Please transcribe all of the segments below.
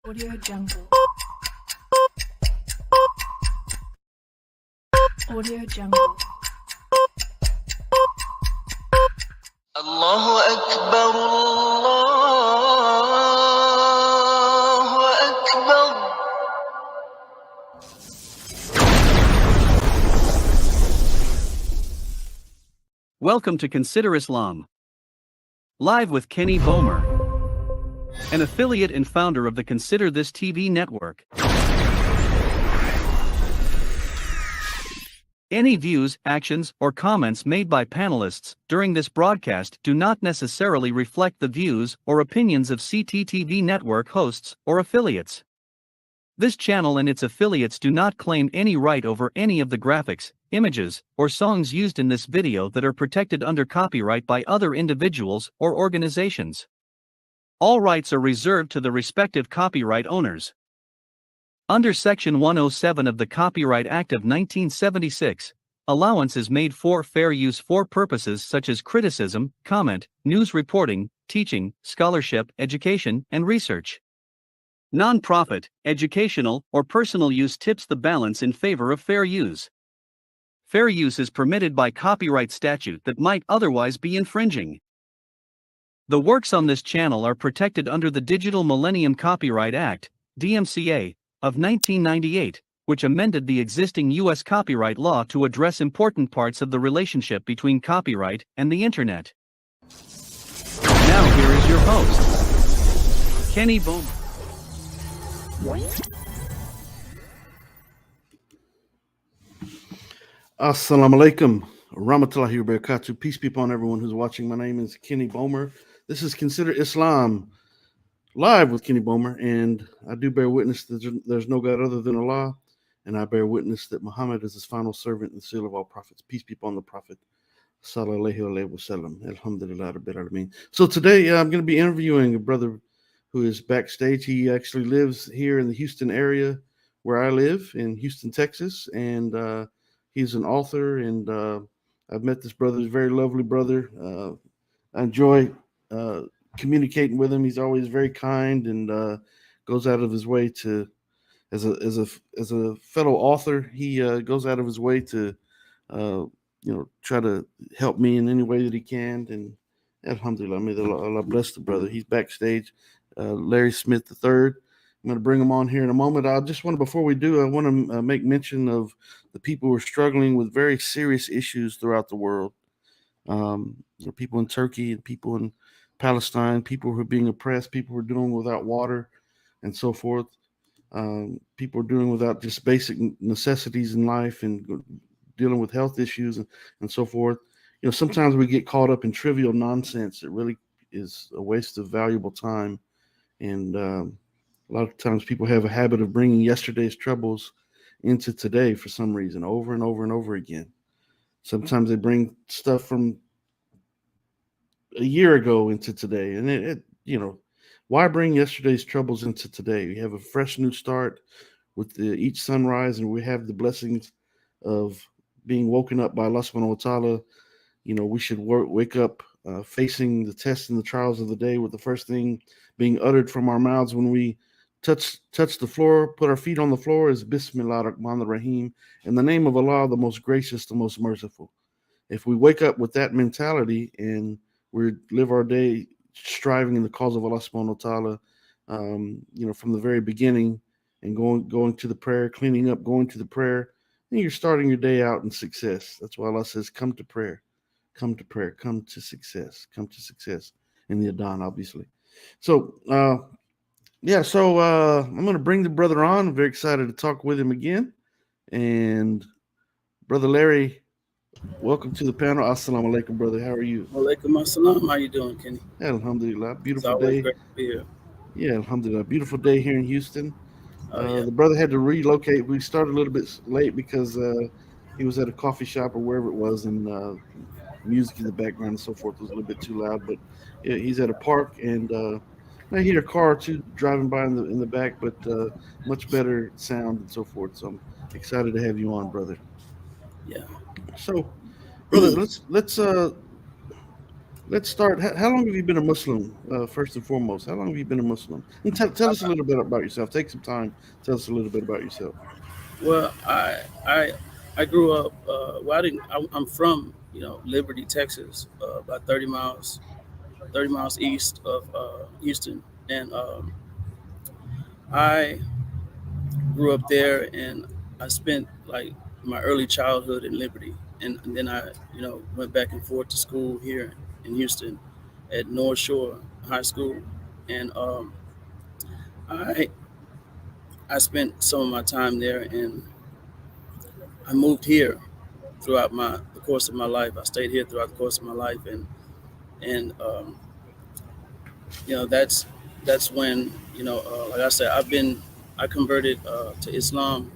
Audio Jungle. Audio Jungle. الله أكبر الله أكبر. Welcome to Consider Islam. Live with Kenny Bomer, an affiliate and founder of the Consider This TV network. Any views, actions, or comments made by panelists during this broadcast do not necessarily reflect the views or opinions of CTTV network hosts or affiliates. This channel and its affiliates do not claim any right over any of the graphics, images, or songs used in this video that are protected under copyright by other individuals or organizations. All rights are reserved to the respective copyright owners. Under Section 107 of the Copyright Act of 1976, allowance is made for fair use for purposes such as criticism, comment, news reporting, teaching, scholarship, education, and research. Non-profit, educational, or personal use tips the balance in favor of fair use. Fair use is permitted by copyright statute that might otherwise be infringing. The works on this channel are protected under the Digital Millennium Copyright Act, DMCA, of 1998, which amended the existing U.S. copyright law to address important parts of the relationship between copyright and the Internet. Now here is your host, Kenny Bomer. Assalamu alaikum, rahmatullahi wa barakatuh. Peace be upon everyone who's watching. My name is Kenny Bomer. This is Consider Islam, live with Kenny Bomer, and I do bear witness that there's no God other than Allah, and I bear witness that Muhammad is his final servant and seal of all prophets. Peace be upon the Prophet. Sallallahu alayhi wa sallam. Alhamdulillah rabbil alameen. So today I'm going to be interviewing a brother who is backstage. He actually lives here in the Houston area where I live, in Houston, Texas, and he's an author, and I've met this brother. He's a very lovely brother. I enjoy communicating with him. He's always very kind and goes out of his way to, as a fellow author, he goes out of his way to try to help me in any way that he can. And alhamdulillah, may Allah bless the brother. He's backstage. Larry Smith III. I'm going to bring him on here in a moment. Before we do, I want to make mention of the people who are struggling with very serious issues throughout the world. People in Turkey and people in Palestine, people who are being oppressed, people who are doing without water and so forth. People are doing without just basic necessities in life and dealing with health issues and so forth. Sometimes we get caught up in trivial nonsense. It really is a waste of valuable time. And a lot of times people have a habit of bringing yesterday's troubles into today for some reason, over and over and over again. Sometimes they bring stuff from a year ago into today. And why bring yesterday's troubles into today? We have a fresh new start with each sunrise, and we have the blessings of being woken up by Allah subhanahu wa ta'ala. We should wake up facing the tests and the trials of the day with the first thing being uttered from our mouths when we touch the floor, put our feet on the floor, is Bismillah ar-Rahman ar-Rahim, in the name of Allah, the most gracious, the most merciful. If we wake up with that mentality and we live our day striving in the cause of Allah subhanahu wa ta'ala, from the very beginning, and going to the prayer, cleaning up, going to the prayer, then you're starting your day out in success. That's why Allah says, come to prayer, come to prayer, come to success in the Adhan, obviously. So, I'm going to bring the brother on. I'm very excited to talk with him again. And Brother Larry, welcome to the panel. Assalamu alaikum, brother. How are you? Alaikum assalam. How you doing, Kenny? Alhamdulillah. Beautiful It's always day. great to be here. Yeah, alhamdulillah. Beautiful day here in Houston. Yeah. The brother had to relocate. We started a little bit late because he was at a coffee shop or wherever it was, and music in the background and so forth was a little bit too loud. But yeah, he's at a park, and I hear a car or two driving by in the back, but much better sound and so forth. So I'm excited to have you on, brother. Yeah. So, brother, let's let's start. How long have you been a Muslim? First and foremost, how long have you been a Muslim? And tell us a little bit about yourself. Take some time. Tell us a little bit about yourself. Well, I grew up. Well, I didn't. I'm from Liberty, Texas, about 30 miles east of Houston, and I grew up there, and I spent like my early childhood in Liberty, and then I went back and forth to school here in Houston at North Shore High School, and I I spent some of my time there, and I moved here throughout the course of my life. I stayed here throughout the course of my life, and that's when like I said, I converted to Islam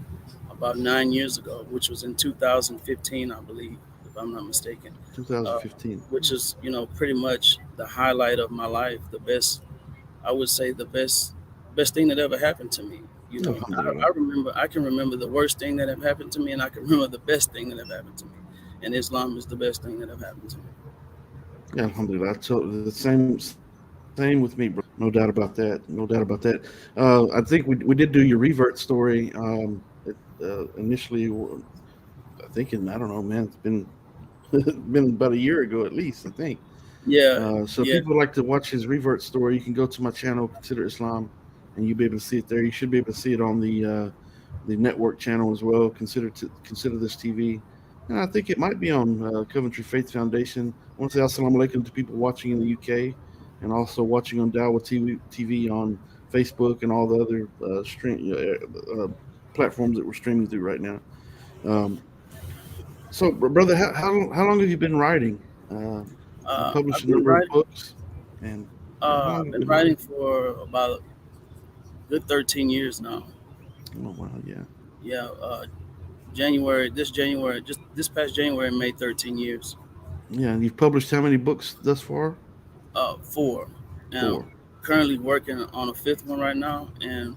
about 9 years ago, which was in 2015, I believe, if I'm not mistaken. uh, 2015. which is pretty much the highlight of my life, the best, I would say, the best thing that ever happened to me. Alhamdulillah. I can remember the worst thing that have happened to me, and I can remember the best thing that have happened to me. And Islam is the best thing that have happened to me. Yeah, Alhamdulillah. So the same with me, bro. No doubt about that. No doubt about that. I think we did do your revert story. Initially, I think I don't know, man. It's been been about a year ago at least. I think. Yeah, So if yeah, people like to watch his revert story, you can go to my channel, Consider Islam, and you'll be able to see it there. You should be able to see it on the network channel as well. Consider this TV, and I think it might be on Coventry Faith Foundation. I want to say assalamu alaikum to people watching in the UK, and also watching on Dawa TV on Facebook and all the other platforms that we're streaming through right now. Um, so, brother, how long have you been writing? You published I've a been number of writing. books, and yeah, how long have I've you been been writing writing? for about a good 13 years now. Oh wow, yeah, Yeah, just this past January made 13 years. yeah. And you've published how many books thus far? Four. Now, Four. currently working on a fifth one right now, and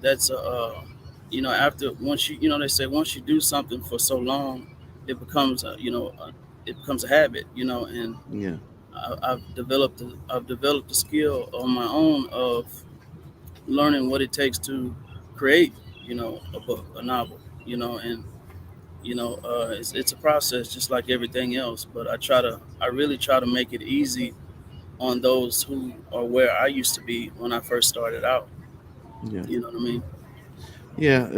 that's after once they say once you do something for so long, it becomes it becomes a habit, and Yeah, I've developed a skill on my own of learning what it takes to create a book, a novel, and it's a process just like everything else, but I really try to make it easy on those who are where I used to be when I first started out. yeah, You know what I mean? yeah.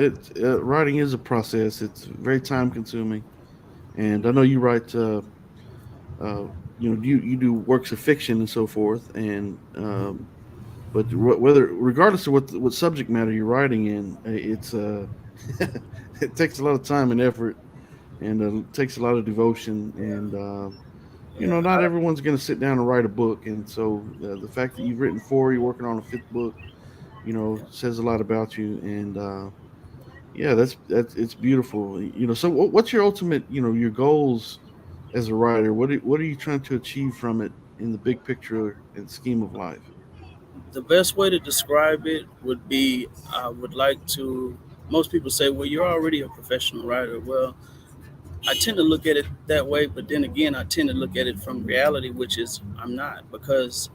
Writing is a process. It's very time consuming, and I know you write. Uh, you do works of fiction and so forth, and but whether regardless of what subject matter you're writing in, it's it takes a lot of time and effort, and takes a lot of devotion, Yeah, and yeah. not everyone's going to sit down and write a book. And so the fact that you've written four, you're working on a fifth book, says a lot about you. And yeah, that's it's beautiful. So what's your ultimate, your goals as a writer? What are you trying to achieve from it in the big picture and scheme of life? The best way to describe it would be I would like to. Most people say, "Well, you're already a professional writer." Well, I tend to look at it that way, but then again, I tend to look at it from reality, which is I'm not, because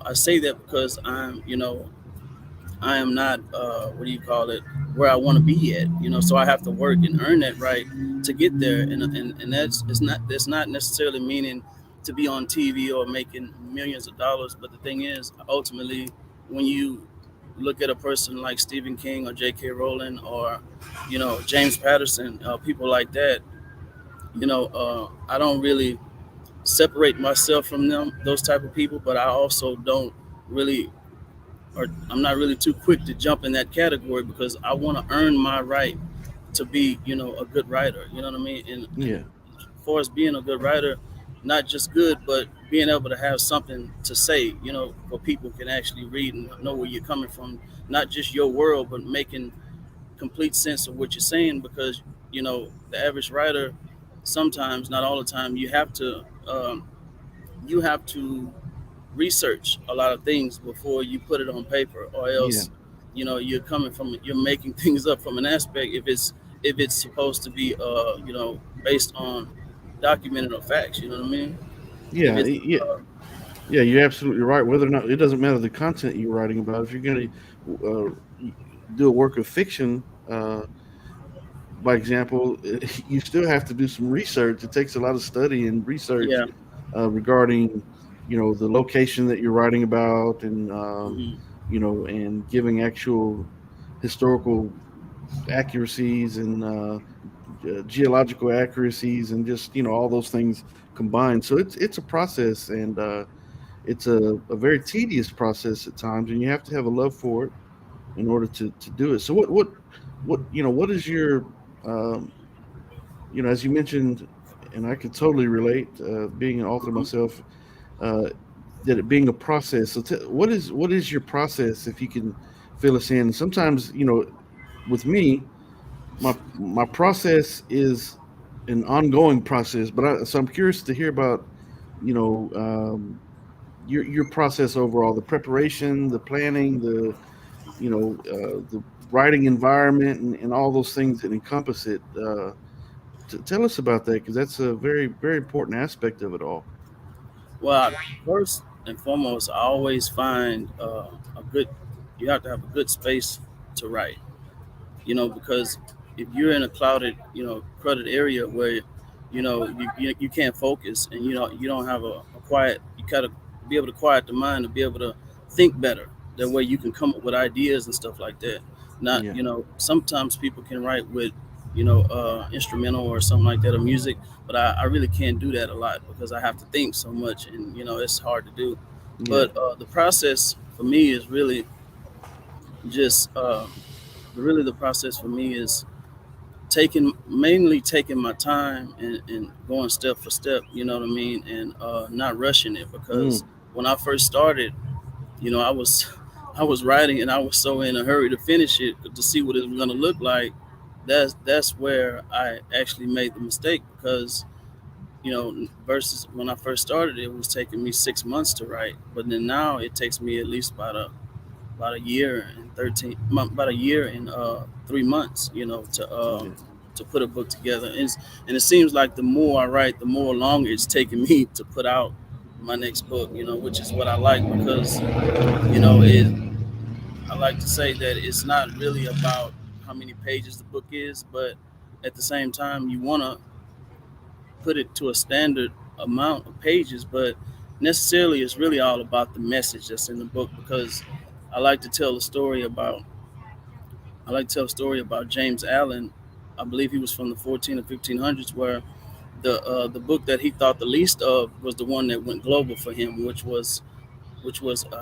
I say that because I am not what do you call it, where I want to be at. So I have to work and earn that right to get there, and that's not necessarily meaning to be on TV or making millions of dollars. But the thing is, ultimately, when you look at a person like Stephen King or J.K. Rowling or James Patterson, people like that, I don't really separate myself from those type of people, but I also don't really, or I'm not really too quick to jump in that category because I want to earn my right to be, a good writer. You know what I mean? And Yeah, as far as being a good writer, not just good, but being able to have something to say, where people can actually read and know where you're coming from, not just your world, but making complete sense of what you're saying. Because the average writer, sometimes, not all the time, you have to research a lot of things before you put it on paper, or yeah, else you're making things up from an aspect if it's supposed to be based on documented or facts. You know what I mean? If Yeah, it's yeah, you're absolutely right. Whether or not it doesn't matter the content you're writing about. If you're going to do a work of fiction, by example, you still have to do some research. It takes a lot of study and research yeah, regarding, the location that you're writing about, and hmm and giving actual historical accuracies and geological accuracies, and just all those things combined. So it's a process, and it's a very tedious process at times, and you have to have a love for it in order to do it. So what is your um, as you mentioned, and I could totally relate, being an author hmm myself, uh, that it being a process. So what is your process, if you can fill us in? Sometimes, with me, my process is an ongoing process, but so I'm curious to hear about, your process overall, the preparation, the planning, the writing environment, and all those things that encompass it. Tell us about that, because that's a very, very important aspect of it all. well, first and foremost, I always find a good. You have to have a good space to write. Because if you're in a clouded, crowded area where, you can't focus, and you don't have a quiet, you gotta be able to quiet the mind to be able to think better. That way you can come up with ideas and stuff like that. Not, Yeah, sometimes people can write with, instrumental or something like that, or music, but I really can't do that a lot because I have to think so much, and it's hard to do. yeah, But the process for me is just really the process for me is mainly taking my time, and going step for step, you know what I mean, and not rushing it, because mm, when I first started, I was I was writing, and I was so in a hurry to finish it to see what it was going to look like. That's where I actually made the mistake, because versus when I first started, it was taking me 6 months to write, but then now it takes me at least about a year and about a year and 3 months, yeah, to put a book together. And it seems like the more I write, the more longer it's taking me to put out my next book, which is what I like, because it I like to say that it's not really about how many pages the book is, but at the same time you want to put it to a standard amount of pages, but necessarily it's really all about the message that's in the book, because I like to tell a story about I like to tell a story about James Allen. I believe he was from the 14 or 1500s, where the book that he thought the least of was the one that went global for him, which was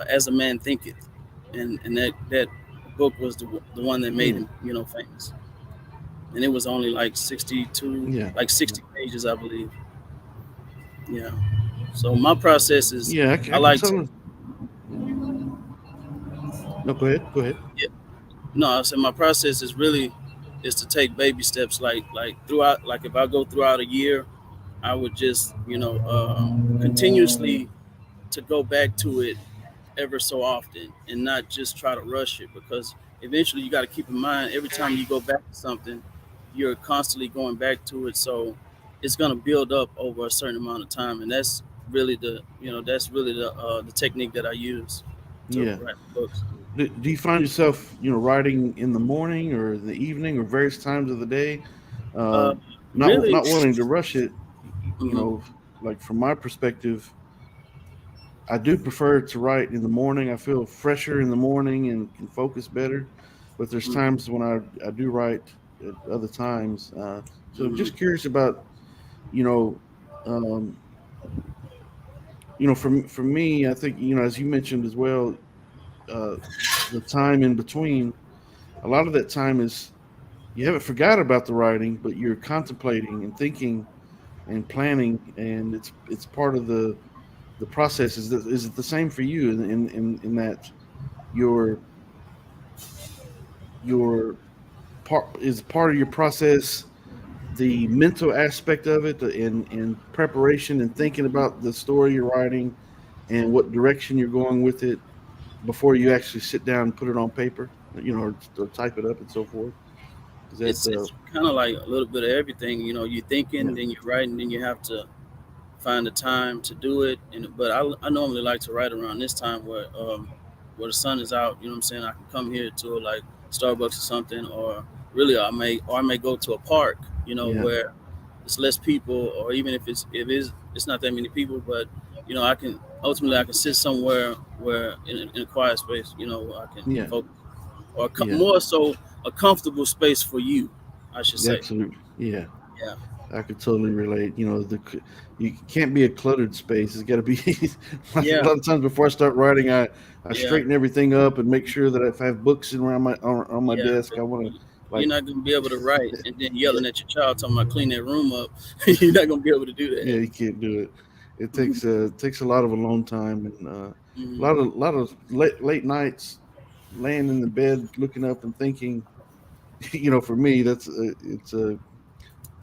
As a Man Thinketh, and that book was the one that made mm, him famous, and it was only like 62, yeah, like yeah, 60 pages, I believe. Yeah. So my process is yeah. I I can like to totally. No, go ahead, go ahead. yeah, no, I said my process is to take baby steps, like throughout, like if I go throughout a year, I would just continuously to go back to it ever so often, and not just try to rush it, because eventually you got to keep in mind every time you go back to something, you're constantly going back to it, so it's going to build up over a certain amount of time, and that's really the technique that I use to Yeah. write books. Do you find yourself, writing in the morning or the evening or various times of the day? Uh, Um, not really, not wanting to rush it, hmm like from my perspective, I do prefer to write in the morning. I feel fresher in the morning and can focus better. But there's times when I do write at other times. So hmm just curious about, you know, um, for me, I think, as you mentioned as well, uh, the time in between, a lot of that time is, you haven't forgot about the writing, but you're contemplating and thinking and planning, and it's part of the process. Is it the same for you, in that your your part of your process, the mental aspect of it, in preparation and thinking about the story you're writing and what direction you're going with it before you actually sit down and put it on paper, or type it up and so forth? Is that it's kind of like a little bit of everything. You're thinking, yeah, then you're writing, then you have to find the time to do it. And but I normally like to write around this time where the sun is out. You know what I'm saying? I can come here to like Starbucks or something, or really I may go to a park. You know, Yeah, where it's less people, or even if it's not that many people, but you know I can sit somewhere where in a quiet space. You know, I can yeah, focus, or yeah. more so a comfortable space for you, I should say. Absolutely. Yeah. Yeah, I could totally relate. You can't be a cluttered space. It's got to be like a yeah, lot of times before I start writing, I yeah, straighten everything up and make sure that if I have books around on my yeah. desk, I want to You're like not gonna be able to write and then yeah, yelling at your child talking about clean that room up. You're not gonna be able to do yeah, that. you can't do it. It takes a lot of alone time and Hmm. a lot of late nights laying in the bed looking up and thinking. For me, that's it's a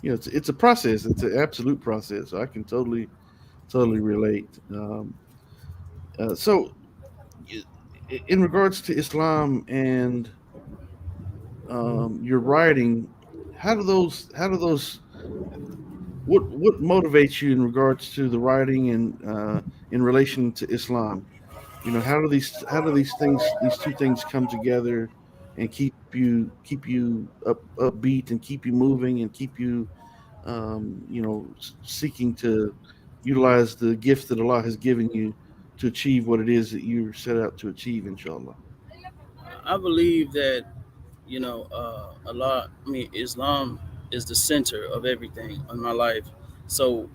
it's a process. It's an absolute process. So I can totally relate. So, in regards to Islam and your writing, how do those what motivates you in regards to the writing and in relation to Islam? How do these two things come together and keep you upbeat and keep you moving and keep you seeking to utilize the gift that Allah has given you to achieve what it is that you set out to achieve, inshallah. I believe that Allah. I mean, Islam is the center of everything in my life. So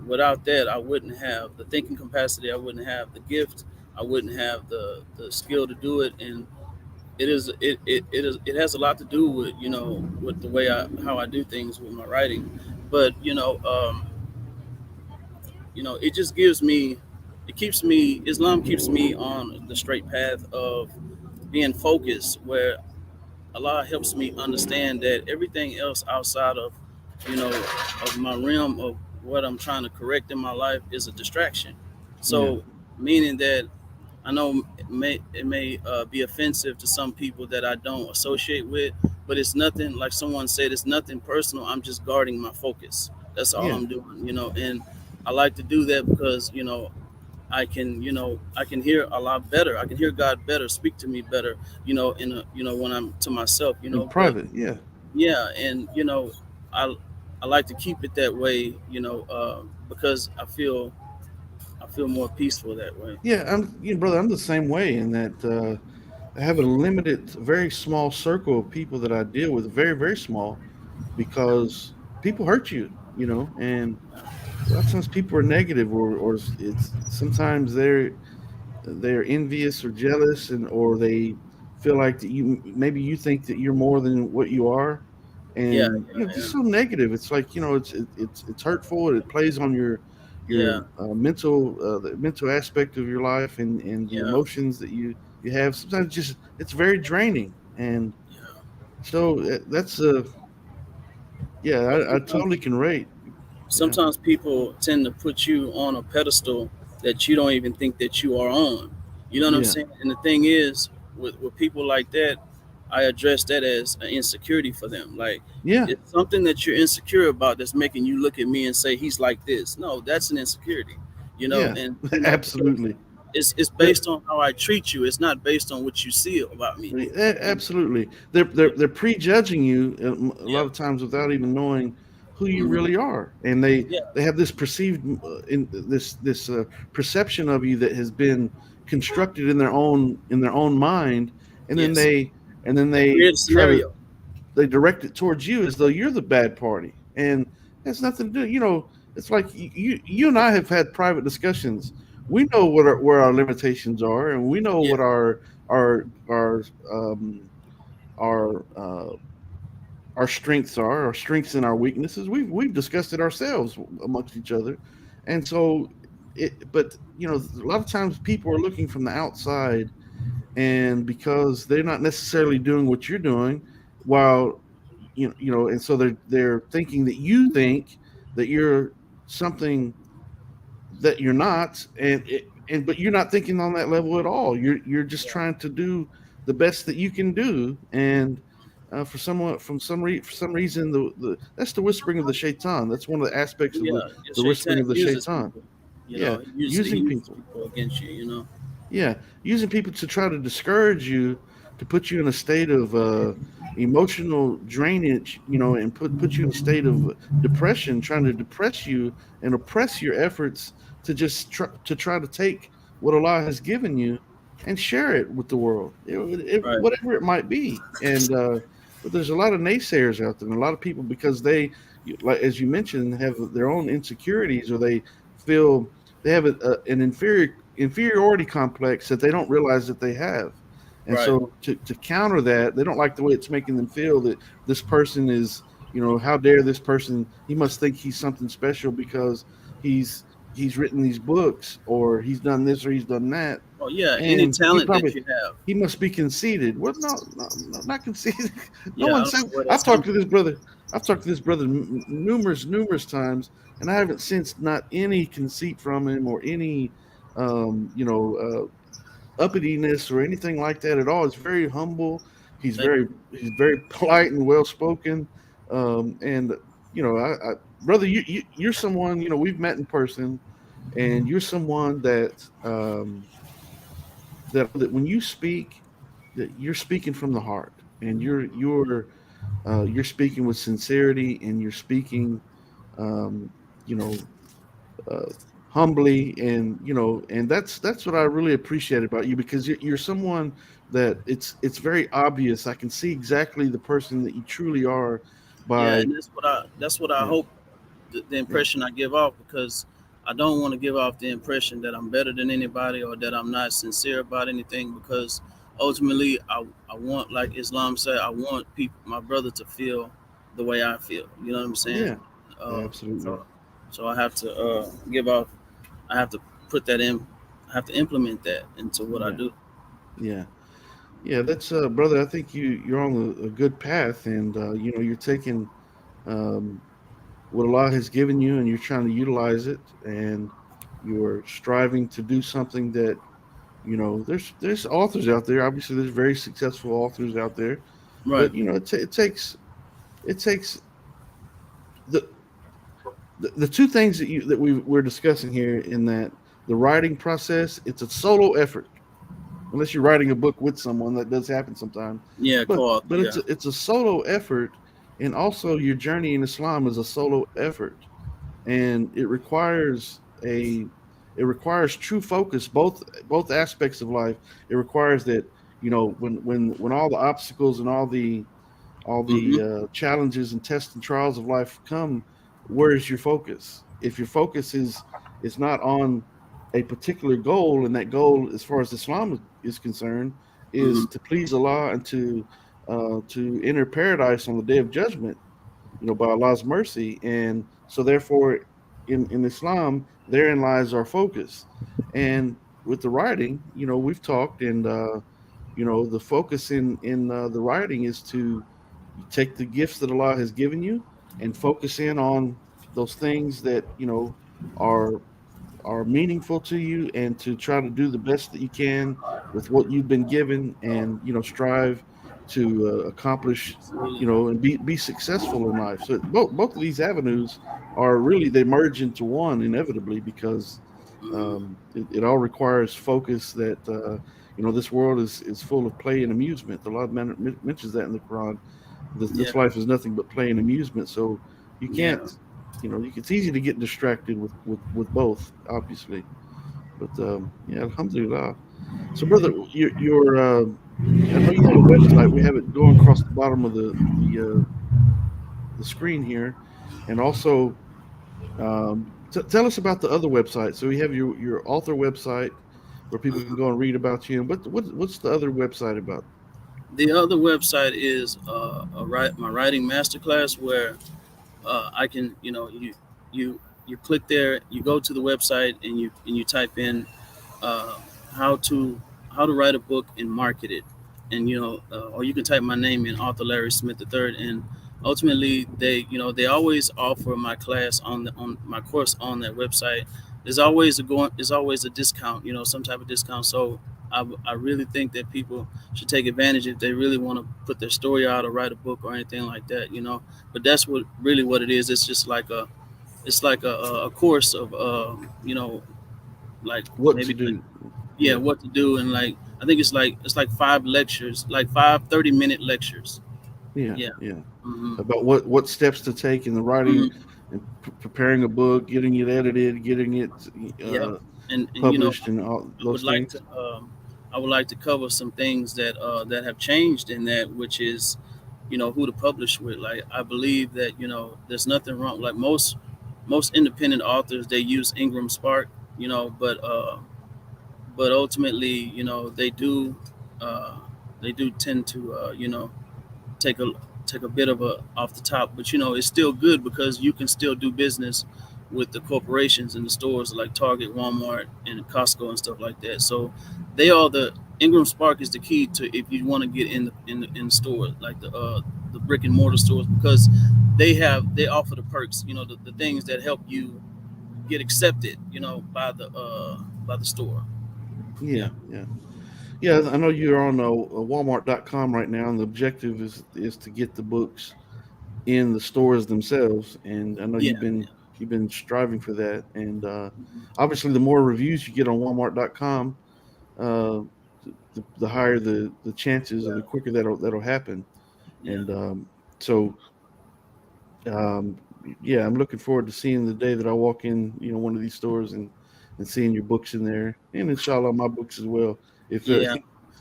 without that, I wouldn't have the thinking capacity. I wouldn't have the gift. I wouldn't have the skill to do it. And it has a lot to do with with the way I how I do things with my writing. But it just gives me, it keeps me, Islam keeps me on the straight path of being focused, where Allah helps me understand that everything else outside of my realm of what I'm trying to correct in my life is a distraction. Yeah, So, meaning that I know it may be offensive to some people that I don't associate with, but it's nothing, like someone said, it's nothing personal. I'm just guarding my focus. That's all yeah, I'm doing, and I like to do that because I can hear a lot better. I can hear God better, speak to me better, in a when I'm to myself, in But private, yeah, yeah, and I I like to keep it that way, because I feel more peaceful that way. yeah. Brother, I'm the same way in that I have a limited, very small circle of people that I deal with, very, very small, because people hurt you, and a lot of times people are negative, or it's sometimes they're envious or jealous, and or they feel like that maybe you think that you're more than what you are, Yeah, and yeah, just so negative. It's like it's hurtful. It plays on your yeah, the mental aspect of your life and the yeah, emotions that you have. Sometimes just it's very draining, and yeah. so that's yeah, But I totally can rate. Yeah, sometimes people tend to put you on a pedestal that you don't even think that you are on. You know what I'm yeah, saying? And the thing is, with people like that, I address that as an insecurity for them. Like, yeah, it's something that you're insecure about that's making you look at me and say he's like this. No, that's an insecurity. yeah, And because absolutely. it's They're, based on how I treat you. It's not based on what you see about me. And Absolutely, they're prejudging you a yeah, lot of times without even knowing who you hmm, really are, and they yeah, they have this perceived in this perception of you that has been constructed in their own mind, and then yes. They they create a try to scenario. they direct it towards you as though you're the bad party, and that's nothing to do. It's like you and I have had private discussions. We know where our limitations are, and we know Yeah, what our our um, our our strengths are, our strengths and our weaknesses. We've discussed it ourselves amongst each other, and so but a lot of times people are looking from the outside, and because they're not necessarily doing what you're doing, while and so they're thinking that you think that you're something that you're not, and but you're not thinking on that level at all. You're just yeah, trying to do the best that you can do, and for some reason the that's the whispering of the shaitan. That's one of the aspects of Yeah, your the whispering shaitan of the uses shaitan. people. Yeah, He using uses people. people against you. Yeah, using people to try to discourage you, to put you in a state of emotional drainage, and put you in a state of depression, trying to depress you and oppress your efforts to try to take what Allah has given you and share it with the world, Right, whatever it might be. And but there's a lot of naysayers out there, and a lot of people because like as you mentioned, have their own insecurities, or they feel they have an inferiority complex that they don't realize that they have. And right. so to counter that, they don't like the way it's making them feel that this person is, how dare this person, he must think he's something special because he's he's written these books, or he's done this, or he's done that. Oh yeah, any And talent that you have. he must be conceited. Well, no, not conceited. No Yeah, I one don't said. know where I've that's talked coming to from. this brother. I've talked to this brother numerous times, and I haven't sensed not any conceit from him, or any, um, you know, uppityness or anything like that at all. He's very humble. Thank He's very polite and well spoken. And brother, you're someone, we've met in person, and you're someone that when you speak, that you're speaking from the heart, and you're speaking with sincerity, and you're speaking, um, you know, uh, humbly, and and that's what I really appreciate about you, because you're someone that it's very obvious. I can see exactly the person that you truly are Yeah, by and that's what I yeah, hope the yeah, impression I give off, because I don't want to give off the impression that I'm better than anybody or that I'm not sincere about anything, because ultimately I want, like Islam said, I want people, my brother, to feel the way I feel. You know what I'm saying? yeah, Uh, absolutely, so so I have to give off. I have to put that in. I have to implement that into what I yeah, do. yeah. Yeah, that's brother. I think you're on a good path, and you're taking um, what Allah has given you, and you're trying to utilize it, and you're striving to do something that there's authors out there. Obviously, there's very successful authors out there, Right. but it takes the the two things that we're discussing here, in that the writing process, it's a solo effort, unless you're writing a book with someone. That does happen sometimes, Yeah. but Co-author. Yeah. it's a solo effort. And also, your journey in Islam is a solo effort, and it requires true focus, both aspects of life. It requires that, when all the obstacles and all the Hmm. challenges and tests and trials of life come, where is your focus? If your focus is not on a particular goal, and that goal, as far as Islam is concerned, Hmm. is to please Allah, and to enter paradise on the day of judgment, by Allah's mercy. And so, therefore, in Islam, therein lies our focus. And with the writing, we've talked, and the focus in the writing is to take the gifts that Allah has given you, and focus in on those things that are are meaningful to you, and to try to do the best that you can with what you've been given, and strive to accomplish, Absolutely. and be successful in life. So both of these avenues are really, they merge into one inevitably, because Hmm. it all requires focus. That this world is full of play and amusement. The Lord mentions that in the Quran. This Yeah. life is nothing but play and amusement. So you Yeah. can't, it's easy to get distracted with both, obviously. But yeah, alhamdulillah. So, brother, I know you have a website. We have it going across the bottom of the screen here, and also, tell us about the other website. So we have your author website, where people can go and read about you. And what's the other website about? The other website is my writing masterclass, where I can, you you click there, you go to the website, and you type in uh, how to how to write a book and market it, and or you can type my name in, Arthur Larry Smith III, and ultimately they always offer my class on my course on that website. There's always a discount, some type of discount. So I really think that people should take advantage if they really want to put their story out or write a book or anything like that, you know. But that's what it is. It's just like a course of you know, like What to maybe like, do? yeah, Yeah, what to do. And like I think it's like five lectures, like five 30-minute lectures. yeah, Yeah. yeah. Hmm. About what steps to take in the writing Hmm. and preparing a book, getting it edited, getting it Yep. And you know, published, and all I would those like to things. I would like to cover some things that have changed in that, which is, you know, who to publish with. Like I believe that, you know, there's nothing wrong. Like most independent authors, they use Ingram Spark, you know, but ultimately, you know, uh, they do tend to you know, take a take a bit of a off the top, but you know it's still good because you can still do business with the corporations and the stores like Target, Walmart, and Costco and stuff like that. So they are the Ingram Spark is the key to if you want to get in stores like the brick and mortar stores, because they offer the perks, you know, the things that help you get accepted, you know, by the store. Yeah. Yeah, yeah, yeah. I know you're on Walmart.com right now, and the objective is to get the books in the stores themselves. And I know Yeah. you've been striving for that. And obviously, the more reviews you get on Walmart.com, uh, the higher the chances, or the quicker that'll happen. Yeah. And so, um, yeah, I'm looking forward to seeing the day that I walk in, one of these stores, and seeing your books in there, and inshallah my books as well. If Yeah.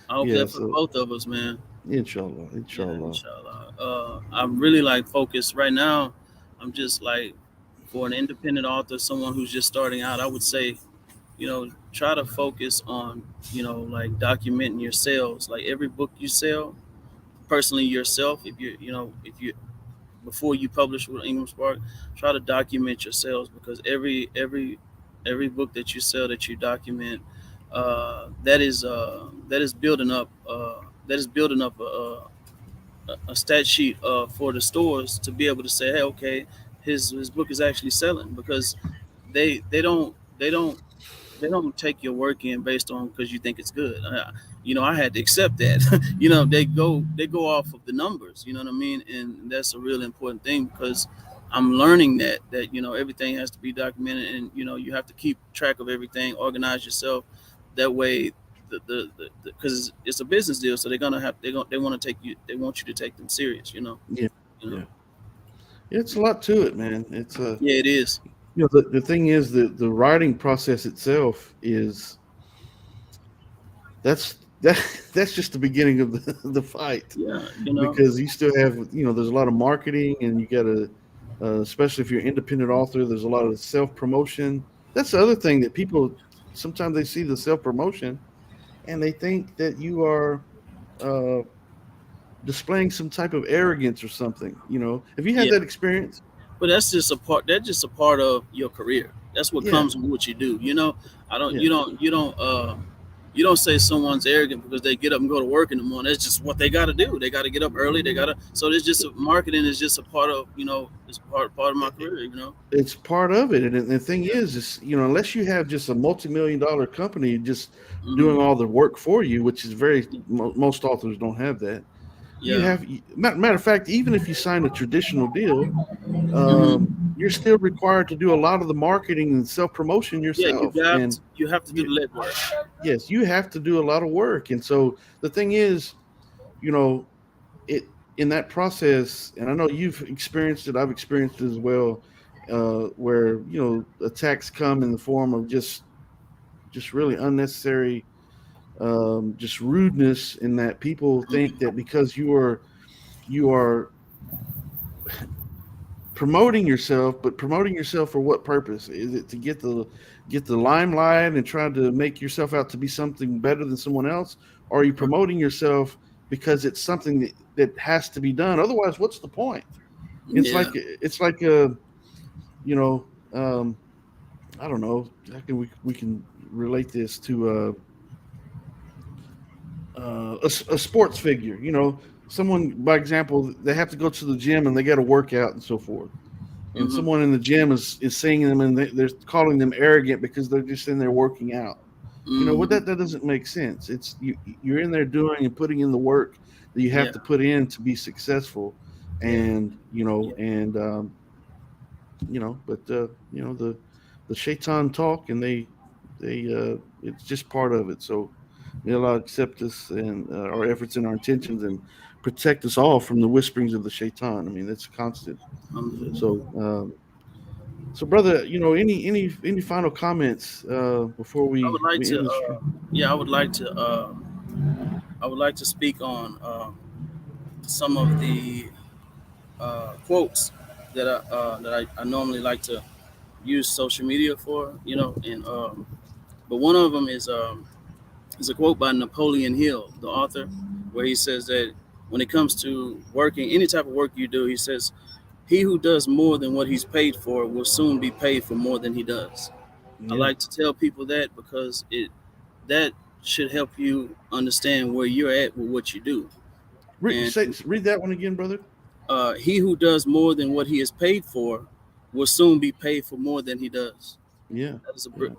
I hope yeah, that for so both of us, man. inshallah, Yeah, inshallah. inshallah. I'm really like focused right now. I'm just like, for an independent author, someone who's just starting out, I would say, you know, try to focus on, you know, like documenting your sales. Like every book you sell, personally yourself, if you before you publish with Ingram Spark, try to document your sales, because every book that you sell that you document, that is building up a stat sheet for the stores to be able to say, hey, okay, his book is actually selling, because they don't take your work in based on because you think it's good. You know, I had to accept that. You know, they go off of the numbers. You know what I mean? And that's a really important thing, because I'm learning that you know everything has to be documented, and you know you have to keep track of everything, organize yourself. That way, because it's a business deal, so they want to take you. They want you to take them serious. You know. Yeah, You know. yeah. It's a lot to it, man. It's Yeah, it is. the thing is that the writing process itself is that that's just the beginning of the fight, Yeah. You know. because you still have, there's a lot of marketing, and you got to, especially if you're an independent author, there's a lot of self promotion. That's the other thing that people sometimes, they see the self promotion, and they think that you are uh, displaying some type of arrogance or something. Have you had Yeah. that experience? But that's just a part. That's just a part of your career. That's what Yeah, comes with what you do. You know, I don't. yeah. You don't say someone's arrogant because they get up and go to work in the morning. That's just what they got to do. They got to get up early. They got to. So it's just marketing is just a part of, it's part of my career. You know. It's part of it. And the thing Yeah. is, unless you have just a multi-million-dollar company just doing Hmm. all the work for you, which is most authors don't have that. You Yeah. have, matter of fact, even if you sign a traditional deal, Hmm. you're still required to do a lot of the marketing and self-promotion Yeah. yourself. And You have to do you, the legwork. yes, you have to do a lot of work. And so the thing is, you know, it in that process, and I know you've experienced it, I've experienced it as well, where attacks come in the form of just really unnecessary, just rudeness, in that people think that because you are promoting yourself, but promoting yourself for what purpose? Is it to get the limelight and try to make yourself out to be something better than someone else? Or are you promoting yourself because it's something that has to be done? Otherwise, what's the point? Yeah. It's like you know um, I don't know. How can we can relate this to a sports figure? Someone, by example, they have to go to the gym and they got to work out and so forth. And Hmm. someone in the gym is seeing them, and they're calling them arrogant because they're just in there working out. You know what, Hmm. that doesn't make sense. It's you're in there doing and putting in the work that you have Yeah, to put in to be successful, yeah, and yeah. but the shaitan talk, and they it's just part of it. So may Allah accept us and our efforts and our intentions, and protect us all from the whisperings of the shaitan. I mean, that's constant. Um, So brother, any final comments before I would like we to, end the stream? yeah, I would like to speak on some of the quotes that I normally like to use social media for, and but one of them is a quote by Napoleon Hill, the author, where he says that when it comes to working, any type of work you do, he says, "He who does more than what he's paid for will soon be paid for more than he does." I Yeah. like to tell people that because it that should help you understand where you're at with what you do. And Read that one again, brother. he who does more than what he is paid for will soon be paid for more than he does. Yeah. That is Yeah.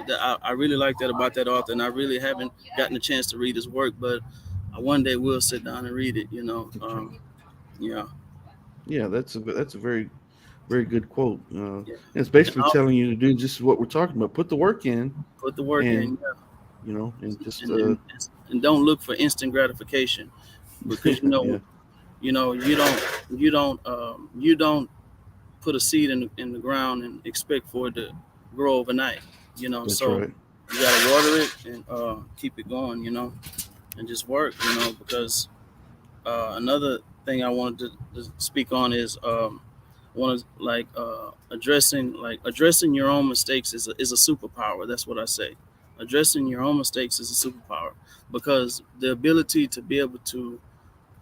that I really like that about that author, and I really haven't gotten a chance to read his work, but I one day will sit down and read it. Okay. Yeah, Yeah, that's a very very good quote. yeah. It's And basically I'll telling you to do just what we're talking about. Put the work in, put the work and in, yeah, and just and then and don't look for instant gratification, because yeah, you don't put a seed in the ground and expect for it to grow overnight. that's So right. you gotta water it and keep it going. And just work. Because another thing I wanted to speak on is one of addressing your own mistakes is a superpower. That's what I say. Addressing your own mistakes is a superpower, because the ability to be able to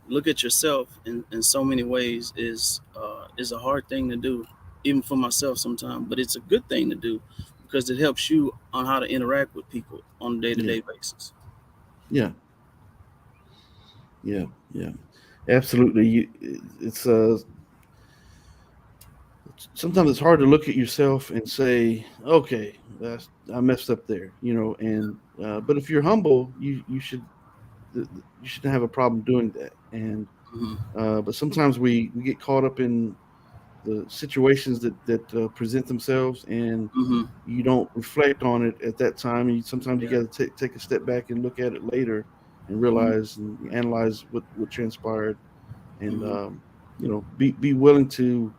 look at yourself in so many ways is a hard thing to do, even for myself sometimes. But it's a good thing to do because it helps you on how to interact with people on a day to Yeah, day basis. yeah, yeah, yeah. Absolutely. It's sometimes it's hard to look at yourself and say, okay, I messed up there, and but if you're humble, you shouldn't have a problem doing that. And Hmm. but sometimes we get caught up in the situations that present themselves, and Hmm. you don't reflect on it at that time. And sometimes you Yeah. got to take a step back and look at it later, and Hmm. realize and analyze what transpired, and Hmm. be willing to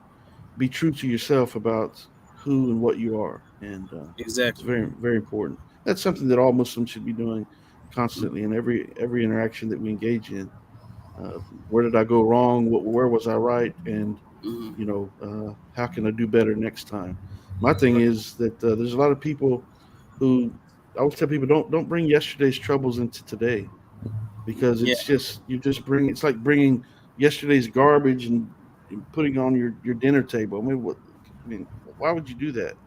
be true to yourself about who and what you are, and it's Exactly. very very important. That's something that all Muslims should be doing constantly in every interaction that we engage in. uh, where did I go wrong? Where was I right? And Hmm. how can I do better next time? My thing Right. is that there's a lot of people who I always tell people, don't bring yesterday's troubles into today, because Yeah. you just bring it's like bringing yesterday's garbage and putting it on your dinner table. I mean, why would you do that?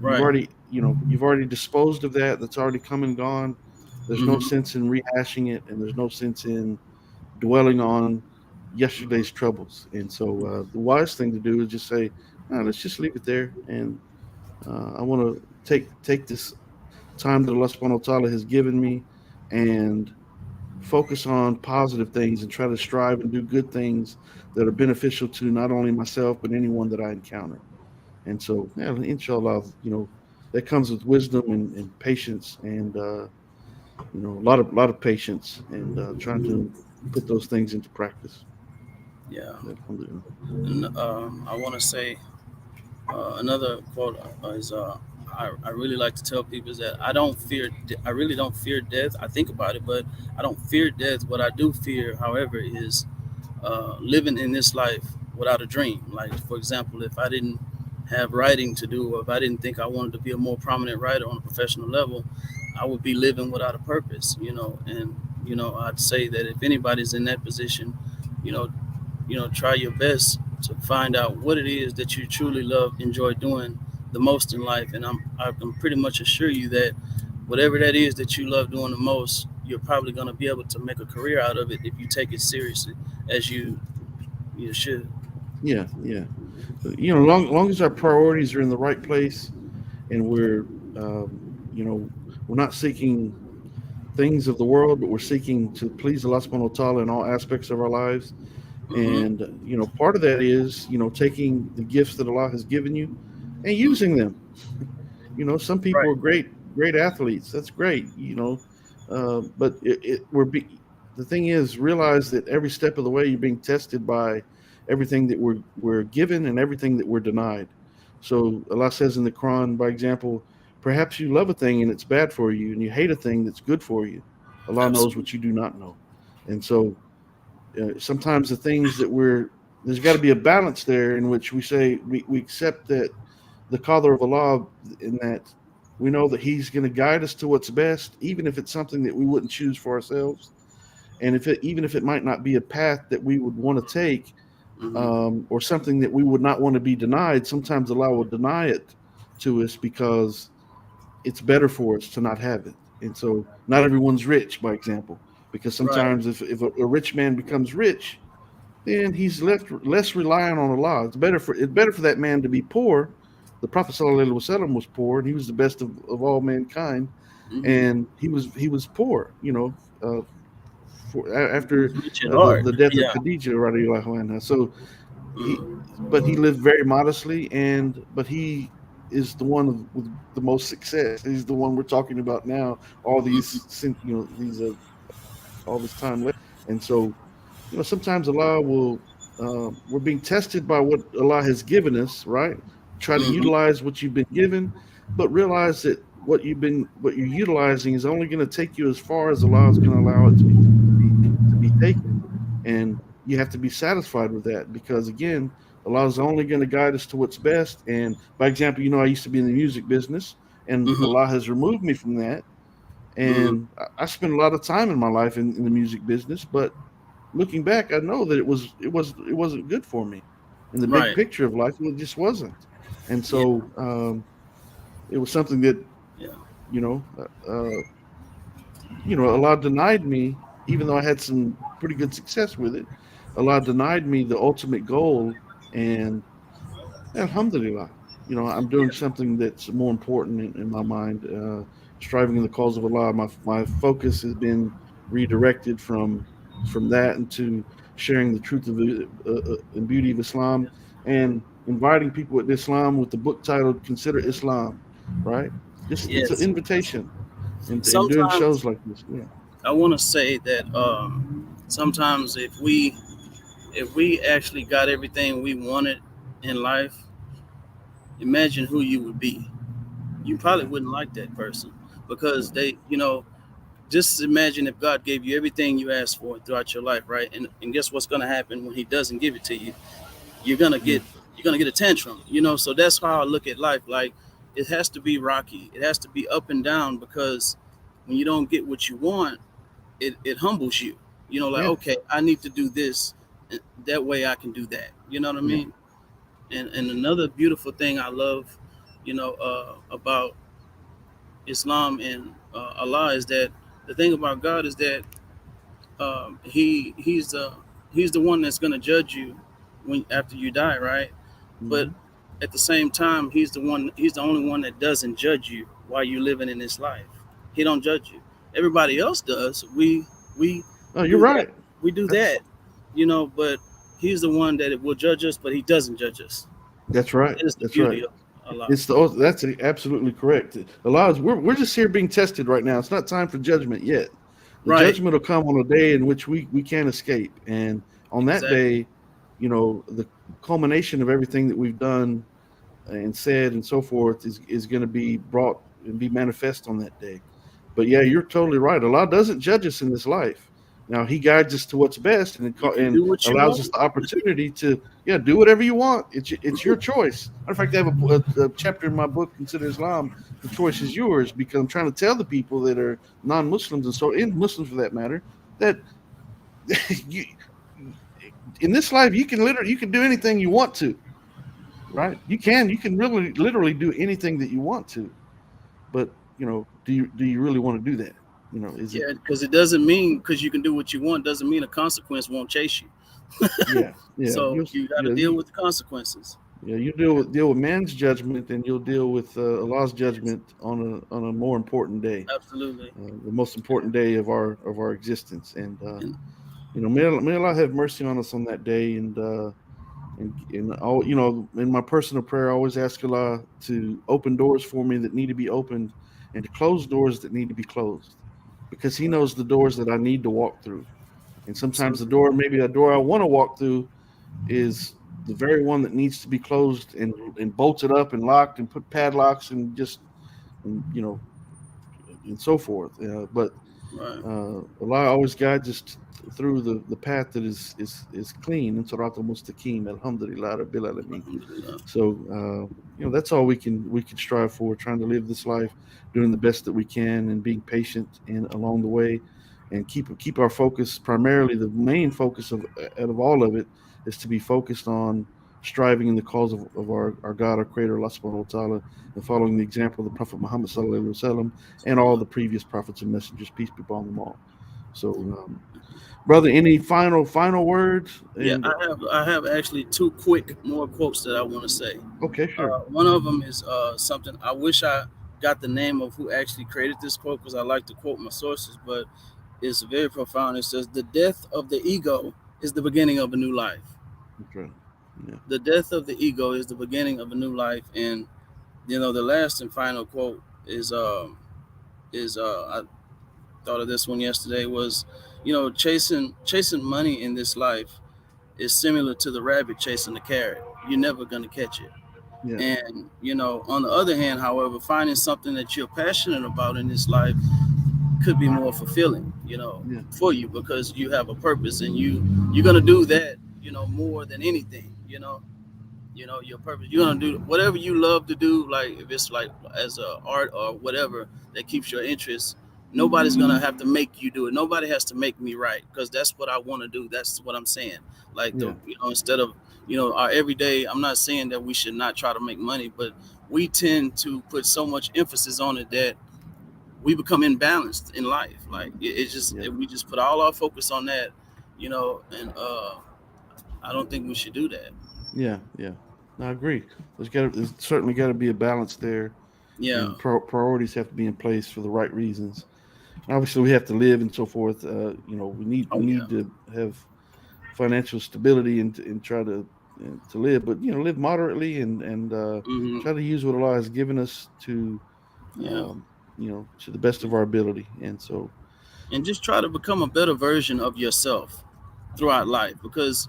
Right. You've already disposed of that. That's already come and gone. There's no Hmm. sense in rehashing it, and there's no sense in dwelling on yesterday's troubles. And so the wise thing to do is just say, "No, let's just leave it there." And I want to take this time that Allah subhanahu wa ta'ala has given me, and focus on positive things, and try to strive and do good things that are beneficial to not only myself but anyone that I encounter. And so, yeah, inshallah, that comes with wisdom and patience, and a lot of patience, and trying to put those things into practice. Yeah. Alhamdulillah. And I want to say another quote is I really like to tell people is that I really don't fear death. I think about it, but I don't fear death. What I do fear, however, is living in this life without a dream. Like, for example, if I didn't have writing to do, or if I didn't think I wanted to be a more prominent writer on a professional level, I would be living without a purpose. And I'd say that if anybody's in that position, you know, try your best to find out what it is that you truly love, enjoy doing the most in life. And I can pretty much assure you that whatever that is that you love doing the most, you're probably going to be able to make a career out of it if you take it seriously as you should. Yeah, yeah. Long as our priorities are in the right place, and um, you know, we're not seeking things of the world, but we're seeking to please Allah subhanahu wa ta'ala in all aspects of our lives. Mm-hmm. And part of that is taking the gifts that Allah has given you and Mm-hmm. using them. Some people Right. are great athletes. That's great. But the thing is, realize that every step of the way you're being tested by everything that we're given and everything that we're denied. So Allah says in the Quran, by example, perhaps you love a thing and it's bad for you, and you hate a thing that's good for you. Allah knows Absolutely. what you do not know. And so sometimes the things that there's got to be a balance there in which we say we accept that the qadr of Allah, in that we know that He's going to guide us to what's best, even if it's something that we wouldn't choose for ourselves, and even if it might not be a path that we would want to take, Mm-hmm. or something that we would not want to be denied. Sometimes Allah will deny it to us because it's better for us to not have it. And so, not everyone's rich, by example, because Right. sometimes if a rich man becomes rich, then he's left less reliant on Allah. It's better for that man to be poor. The Prophet ﷺ was poor, and he was the best of all mankind, Mm-hmm. and he was poor. He After was rich at heart. the death of Yeah. Khadijah, radiallahu anha. So he, Mm-hmm. but he lived very modestly, but he is the one with the most success. He's the one we're talking about now. All Mm-hmm. all this time later, and so sometimes Allah will, we're being tested by what Allah has given us, right? Try to Mm-hmm. utilize what you've been given, but realize that what you're utilizing is only going to take you as far as Allah is going to allow it to be taken. And you have to be satisfied with that, because again, Allah is only going to guide us to what's best. And by example, I used to be in the music business, and Mm-hmm. Allah has removed me from that. Mm-hmm. And I spent a lot of time in my life in the music business, but looking back, I know that it wasn't good for me. In the big Right. picture of life, it just wasn't. And Yeah. so it was something that Yeah. you know, Allah denied me, even though I had some pretty good success with it. Allah denied me the ultimate goal, and alhamdulillah, I'm doing Yeah. something that's more important in my mind. Striving in the cause of Allah. My focus has been redirected from that into sharing the truth of and beauty of Islam, and inviting people with Islam with the book titled "Consider Islam." Right? Just it's an Yes. invitation, and doing Sometimes shows like this. Yeah. I want to say that sometimes if we actually got everything we wanted in life, imagine who you would be. You probably Yeah. wouldn't like that person because No. just imagine if God gave you everything you asked for throughout your life, right? And guess what's going to happen when He doesn't give it to you? You're gonna Yeah. get you're gonna get a tantrum, So that's how I look at life. Like it has to be rocky. It has to be up and down because when you don't get what you want, it humbles you. Like Yeah. okay, I need to do this. That way I can do that. You know what I Yeah. mean? And another beautiful thing I love, about Islam and Allah is that the thing about God is that he's the one that's gonna judge you when after you die, right? But Hmm. at the same time, he's the only one that doesn't judge you while you're living in this life. He don't judge you. Everybody else does. We Oh, you're do that. right. We do That's that, but he's the one that will judge us, but he doesn't judge us. that's right. That is the That's right. beauty of Allah. That's absolutely correct. Allah is we're just here being tested right now. It's not time for judgment yet. The Right. judgment will come on a day in which we can't escape, and on that Exactly. day, the culmination of everything that we've done and said and so forth is going to be brought and be manifest on that day. But yeah, you're totally right. Allah doesn't judge us in this life. Now He guides us to what's best, You can and do what you allows us want. the opportunity to do whatever you want. It's your choice. Matter of fact, I have a chapter in my book, Consider Islam. The choice is yours, because I'm trying to tell the people that are non-Muslims, and Muslims for that matter, that you, in this life you can do anything you want to. Right? You can really literally do anything that you want to, but do you really want to do that? Is it? Yeah, because it doesn't mean because you can do what you want doesn't mean a consequence won't chase you. Yeah, yeah, So you got to yeah. deal with the consequences. Yeah, you deal with man's judgment, and you'll deal with Allah's judgment on a more important day, Absolutely. the most important day of our existence. And And may Allah have mercy on us on that day. And all, in my personal prayer, I always ask Allah to open doors for me that need to be opened, and to close doors that need to be closed, because He knows the doors that I need to walk through. And sometimes absolutely. maybe a door I want to walk through, is the very one that needs to be closed and bolted up and locked and put padlocks and just, and, and so forth. But Right. Allah always guides us through the path that is clean, and Surat al-Mustaqim, Alhamdulillah Rabbil Alameen. Alhamdulillah. So that's all we can strive for, trying to live this life, doing the best that we can, and being patient and along the way, and keep our focus. Primarily, the main focus of out of all of it is to be focused on striving in the cause of our God, our Creator, Allah Subhanahu wa Taala, and following the example of the Prophet Muhammad Sallallahu Alaihi Wasallam, and all the previous prophets and messengers, peace be upon them all. So, brother, any final words? Yeah, And I have actually two quick more quotes that I want to say. okay, sure. One of them is something I wish I got the name of who actually created this quote, because I like to quote my sources, but it's very profound. It says, "The death of the ego is the beginning of a new life." Okay. Yeah. The death of the ego is the beginning of a new life. And the last and final quote is I thought of this one yesterday, was, chasing money in this life is similar to the rabbit chasing the carrot. You're never gonna catch it. Yeah. And on the other hand, however, finding something that you're passionate about in this life could be more fulfilling, Yeah. for you, because you have a purpose, and you're gonna do that, more than anything, your purpose. You're gonna do whatever you love to do, like if it's like as a art or whatever that keeps your interest. Nobody's gonna have to make you do it. Nobody has to make me write, because that's what I want to do. That's what I'm saying. Like Yeah. instead of our everyday. I'm not saying that we should not try to make money, but we tend to put so much emphasis on it that we become imbalanced in life. Like it's just Yeah. we just put all our focus on that, and I don't think we should do that. Yeah. Yeah. No, I agree. There's certainly got to be a balance there, Yeah. and priorities have to be in place for the right reasons. Obviously, we have to live and so forth. We Oh yeah. need to have financial stability, and try to live, but live moderately, and Hmm. try to use what Allah has given us Yeah. um, to the best of our ability. And so, And just try to become a better version of yourself throughout life, because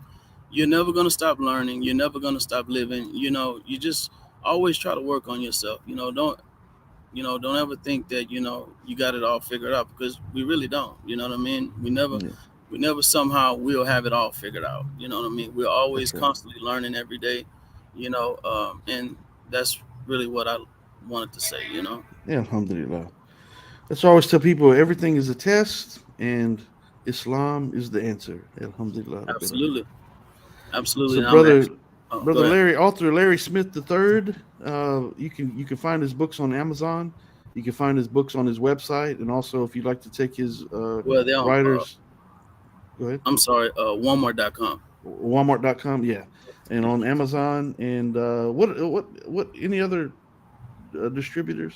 you're never going to stop learning. You're never going to stop living. You just always try to work on yourself. Don't ever think that you got it all figured out, because we really don't. You know what I mean? yeah, We never somehow will have it all figured out. You know what I mean? We're always that's right. constantly learning every day. And that's really what I wanted to say. Yeah, alhamdulillah. That's why I always tell people, everything is a test, and Islam is the answer. Alhamdulillah Rabbil Alameen. Absolutely, absolutely. So, And I'm brother, actually. Oh, go brother ahead. Larry, author Larry Smith the third. You can find his books on Amazon. You can find his books on his website, and also if you'd like to take his Well, they're on. writers, go ahead. I'm sorry. Walmart.com. Walmart.com, yeah, and on Amazon. And what any other distributors?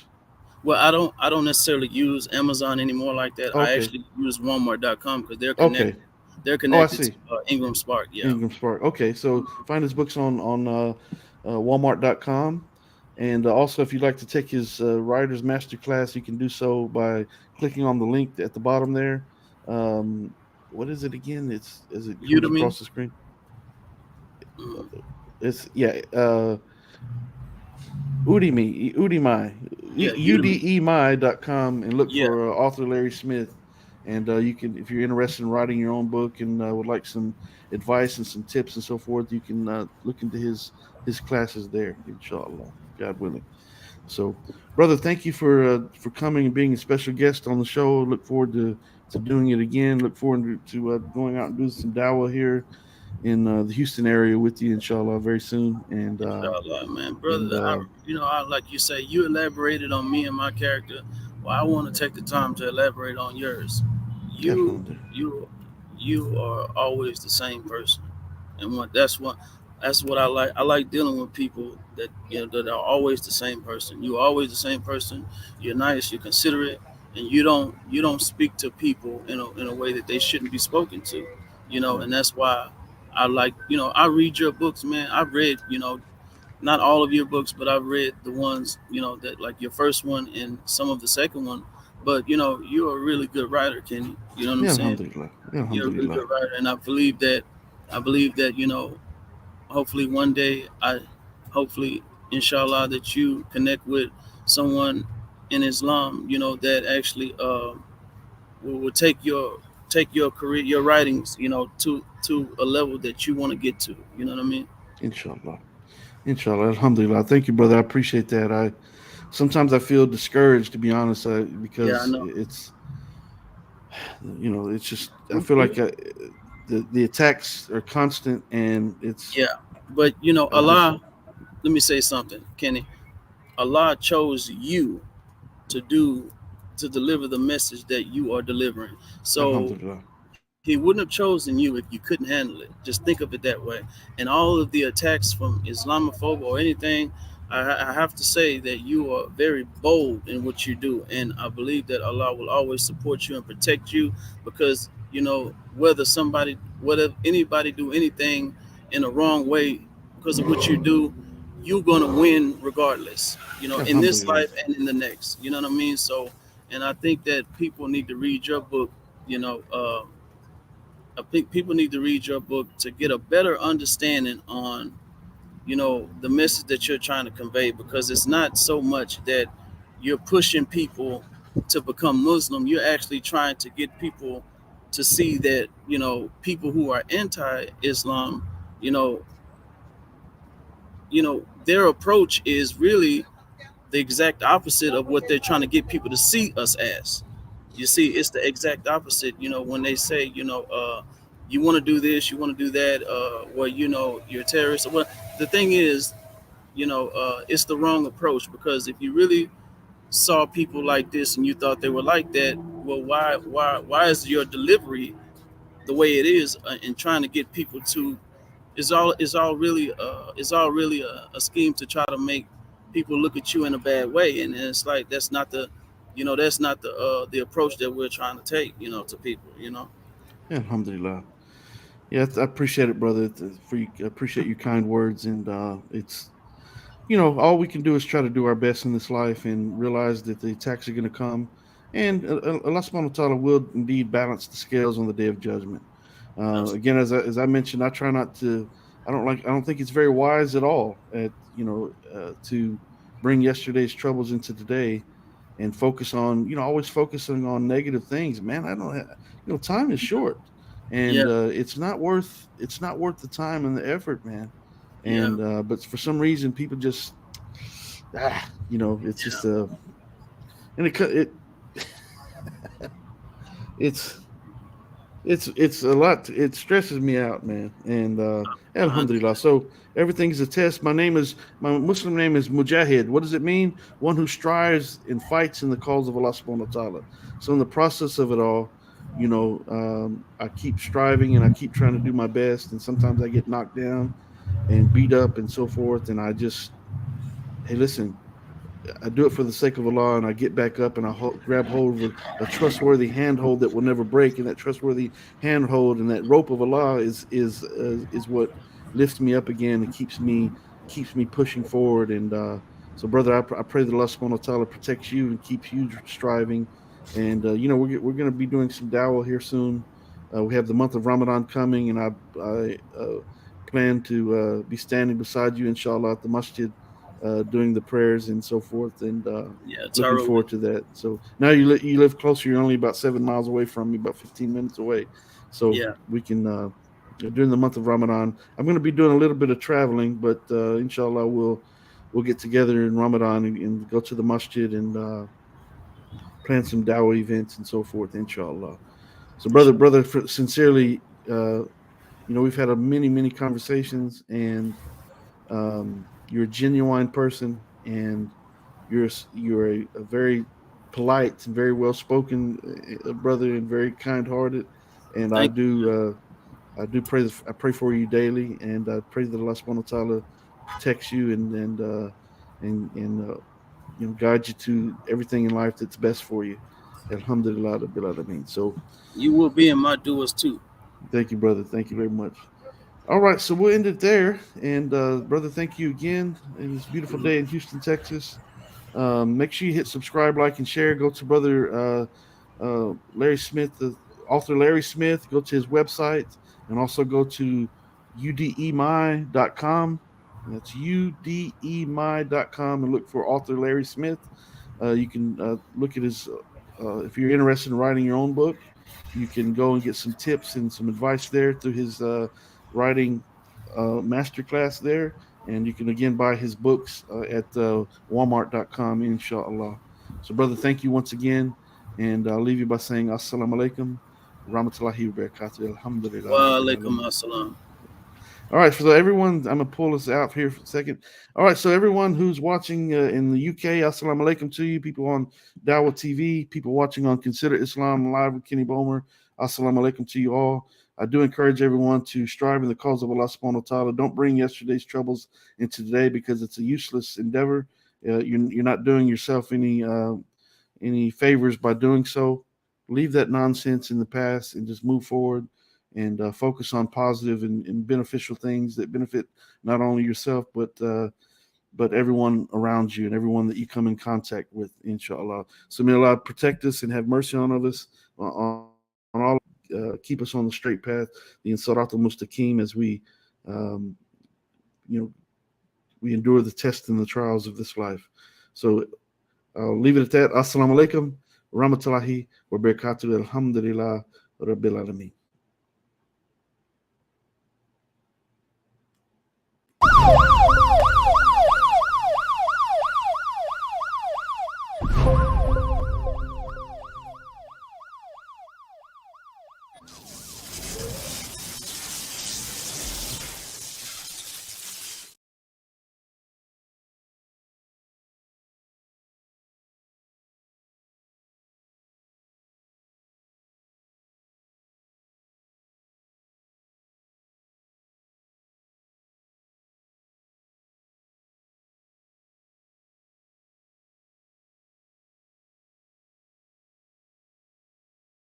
Well, I don't necessarily use Amazon anymore like that. I Okay, actually use Walmart.com because they're okay. connected. They're Oh, I connected to see. Ingram Spark. Yeah. Ingram Spark. Okay, so find his books on Walmart.com. And also, if you'd like to take his Writer's Masterclass, you can do so by clicking on the link at the bottom there. What is it again? It's as it comes Udemy. across the screen. Mm, It's yeah, Udemy, yeah, Udemy. udemy.com, and look Yeah. for author Larry Smith. And you can, if you're interested in writing your own book and would like some advice and some tips and so forth, you can look into his classes there, inshallah, God willing. So, brother, thank you for coming and being a special guest on the show. Look forward to doing it again. Look forward to going out and doing some dawah here in the Houston area with you, inshallah, very soon. Inshallah, man, And brother. I like you say, you elaborated on me and my character. Well, I want to take the time to elaborate on yours. You, Alhamdulillah. you, you are always the same person, and that's one. That's what I like. I like dealing with people that that are always the same person. You're always the same person. You're nice. You're considerate, and you don't speak to people in a way that they shouldn't be spoken to. Yeah, And that's why I like. I read your books, man. I've read not all of your books, but I've read the ones that like your first one and some of the second one. But you're a really good writer, Kenny. You know what I'm yeah, saying? alhamdulillah, yeah, You're a really alhamdulillah. good writer, and I believe that hopefully one day hopefully inshallah that you connect with someone in Islam that actually will take your career, your writings to a level that you want to get to. You know what I mean? Inshallah, inshallah, alhamdulillah. Thank you, brother. I appreciate that. I sometimes I feel discouraged, to be honest, Yeah, I because know. it's just I feel like the attacks are constant, and it's Yeah, but I just Allah, let me say something, Kenny. Allah chose you to do to deliver the message that you are delivering. So alhamdulillah. he wouldn't have chosen you if you couldn't handle it. Just think of it that way. And all of the attacks from Islamophobia or anything, I have to say that you are very bold in what you do, and I believe that Allah will always support you and protect you because whether anybody do anything in a wrong way because of what you do, you're gonna win regardless. In this Alhamdulillah. life and in the next. You know what I mean? So, and I think that people need to read your book. You know. I think people need to read your book to get a better understanding on, the message that you're trying to convey because it's not so much that you're pushing people to become Muslim. You're actually trying to get people to see that, people who are anti-Islam, you know, their approach is really the exact opposite of what they're trying to get people to see us as. You see, it's the exact opposite. When they say, you want to do this, you want to do that, well, you're a terrorist. Well, the thing is, it's the wrong approach because if you really saw people like this and you thought they were like that, well, why is your delivery the way it is and trying to get people to is all really a scheme to try to make people look at you in a bad way, and it's like that's not the approach that we're trying to take, to people. Yeah, alhamdulillah. Yeah, I appreciate it, brother. I appreciate your kind words, and it's all we can do is try to do our best in this life and realize that the attacks are going to come, and Allah Subhanahu wa Taala will indeed balance the scales on the day of judgment. Absolutely. Again, as I mentioned, I try not to. I don't think it's very wise at all to bring yesterday's troubles into today and focus on always focusing on negative things. Man, I don't have, time is short, Yeah, and it's not worth the time and the effort, man. yeah, And but for some reason, people just it's yeah. just and it's it's a lot. It stresses me out, man. And I alhamdulillah. understand. So everything's a test. My Muslim name is Mujahid. What does it mean? One who strives and fights in the cause of Allah Subhanahu wa Taala. So in the process of it all, I keep striving and I keep trying to do my best. And sometimes I get knocked down and beat up and so forth. And I just, hey, listen, I do it for the sake of Allah, and I get back up and grab hold of a trustworthy handhold that will never break. And that trustworthy handhold and that rope of Allah is what lifts me up again and keeps me pushing forward. And so, brother, I pray that Allah Subhanahu wa Taala protects you and keeps you striving. And we're going to be doing some dawah here soon. We have the month of Ramadan coming, and I plan to be standing beside you, inshallah, at the masjid doing the prayers and so forth, and Yeah, looking Tara forward with to that. So now you live closer. You're only about 7 miles away from me, about 15 minutes away. So yeah, we can during the month of Ramadan. I'm going to be doing a little bit of traveling, but inshallah we'll get together in Ramadan and go to the masjid and plan some dawah events and so forth. Inshallah. So inshallah. brother, sincerely, we've had a many conversations, and you're a genuine person, and you're a very polite and very well spoken brother, and very kind hearted. And I Thank you, man. do I pray for you daily, and I pray that Allah subhanahu wa ta'ala protects you and guide you to everything in life that's best for you. Alhamdulillah Rabbil Alameen. So You will be in my doers too. thank you, brother. Thank you very much. All right, so we'll end it there. And brother, thank you again in this beautiful day in Houston, Texas. Make sure you hit subscribe, like, and share. Go to brother Larry Smith, the author Larry Smith. Go to his website and also go to udemi.com. That's udemi.com and look for author Larry Smith. You can look at his, if you're interested in writing your own book, you can go and get some tips and some advice there through his writing masterclass there. And you can again buy his books at walmart.com, inshallah. So, brother, thank you once again. And I'll leave you by saying, Assalamu alaikum, rahmatullahi wa barakatuh, alhamdulillah, Wa rabbil alaikum alameen. assalam. All right, so everyone, I'm gonna pull this out here for a second. All right, so everyone who's watching in the UK, assalamu alaikum to you. People on Dawah TV, people watching on Consider Islam Live with Kenny Bomer, assalamu alaikum to you all. I do encourage everyone to strive in the cause of Allah subhanahu wa ta'ala. Don't bring yesterday's troubles into today because it's a useless endeavor. You're not doing yourself any favors by doing so. Leave that nonsense in the past and just move forward and focus on positive and beneficial things that benefit not only yourself but everyone around you and everyone that you come in contact with, inshallah. So may Allah protect us and have mercy on us, on all, keep us on the straight path, the Sirat al-Mustaqim, as um, we endure the tests and the trials of this life. So I'll leave it at that. Assalamu alaikum, rahmatullahi wa barakatuh, alhamdulillah, rabbil alameen.